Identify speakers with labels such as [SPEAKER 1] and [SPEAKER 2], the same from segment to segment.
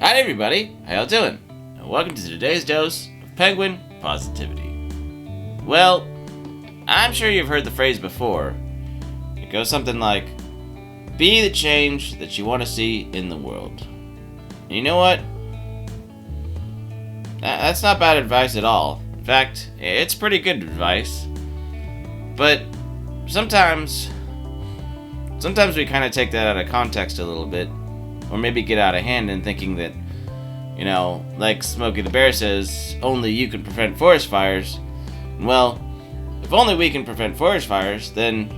[SPEAKER 1] Hi everybody, how y'all doing? And welcome to today's dose of Penguin Positivity. Well, I'm sure you've heard the phrase before. It goes something like, be the change that you want to see in the world. And you know what? That's not bad advice at all. In fact, it's pretty good advice. But sometimes we kind of take that out of context a little bit. Or maybe get out of hand in thinking that, like Smokey the Bear says, only you can prevent forest fires. Well, if only we can prevent forest fires, then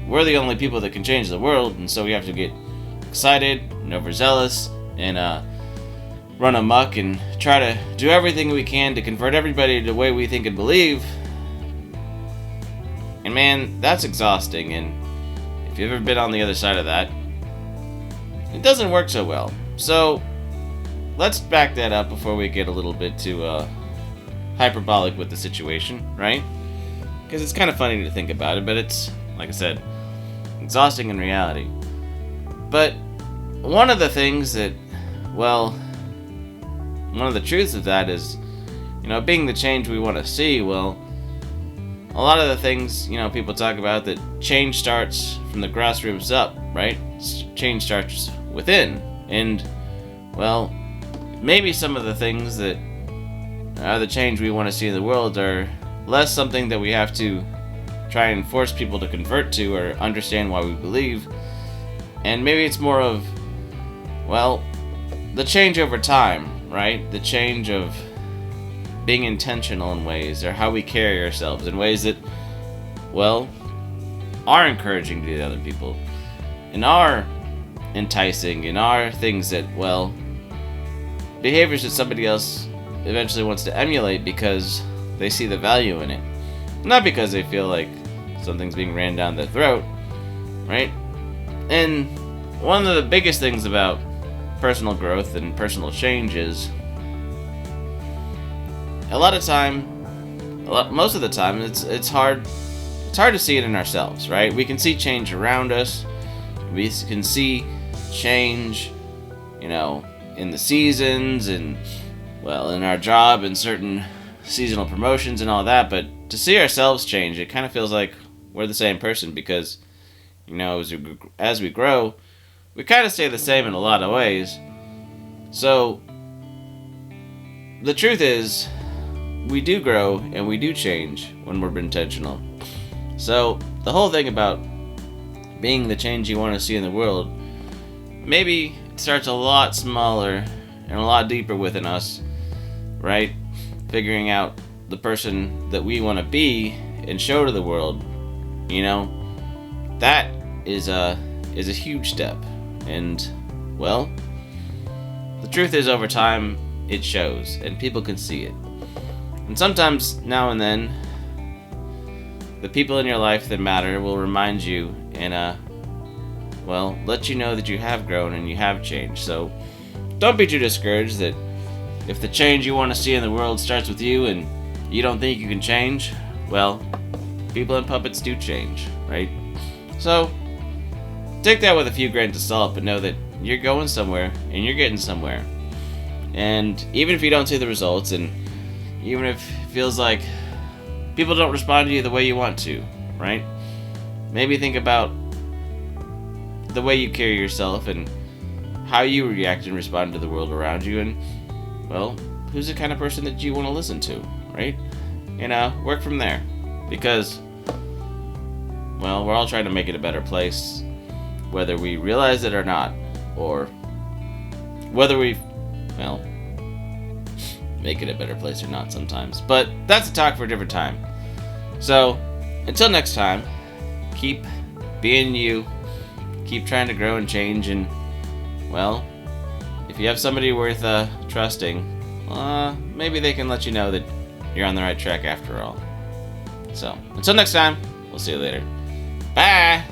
[SPEAKER 1] we're the only people that can change the world, and so we have to get excited and overzealous and run amok and try to do everything we can to convert everybody to the way we think and believe. And man, that's exhausting, and if you've ever been on the other side of that, it doesn't work so well. So let's back that up before we get a little bit too hyperbolic with the situation, right? Because it's kind of funny to think about it, but it's, like I said, exhausting in reality. But one of the things that, one of the truths of that is, being the change we want to see, a lot of the things, people talk about that change starts from the grassroots up, right? Change starts within. And, maybe some of the things that are the change we want to see in the world are less something that we have to try and force people to convert to or understand why we believe. And maybe it's more of, the change over time, right? The change of being intentional in ways, or how we carry ourselves in ways that, are encouraging to the other people and are enticing and are things that, behaviors that somebody else eventually wants to emulate because they see the value in it. Not because they feel like something's being ran down their throat, right? And one of the biggest things about personal growth and personal change is most of the time, it's hard to see it in ourselves, right? We can see change around us. We can see change, in the seasons and, in our job and certain seasonal promotions and all that. But to see ourselves change, it kind of feels like we're the same person because, as we grow, we kind of stay the same in a lot of ways. So the truth is, we do grow and we do change when we're intentional. So the whole thing about being the change you want to see in the world, maybe it starts a lot smaller and a lot deeper within us, right? Figuring out the person that we want to be and show to the world, that is a huge step. And the truth is, over time it shows and people can see it. And sometimes, now and then, the people in your life that matter will remind you and, let you know that you have grown and you have changed. So don't be too discouraged that if the change you want to see in the world starts with you and you don't think you can change, people and puppets do change, right? So take that with a few grains of salt, but know that you're going somewhere and you're getting somewhere. And even if you don't see the results, and even if it feels like people don't respond to you the way you want to, right? Maybe think about the way you carry yourself and how you react and respond to the world around you, and, who's the kind of person that you want to listen to, right? Work from there. Because, we're all trying to make it a better place, whether we realize it or not, or whether we, make it a better place or not sometimes. But that's a talk for a different time. So, until next time, keep being you, keep trying to grow and change, and, if you have somebody worth trusting, maybe they can let you know that you're on the right track after all. So, until next time, we'll see you later. Bye!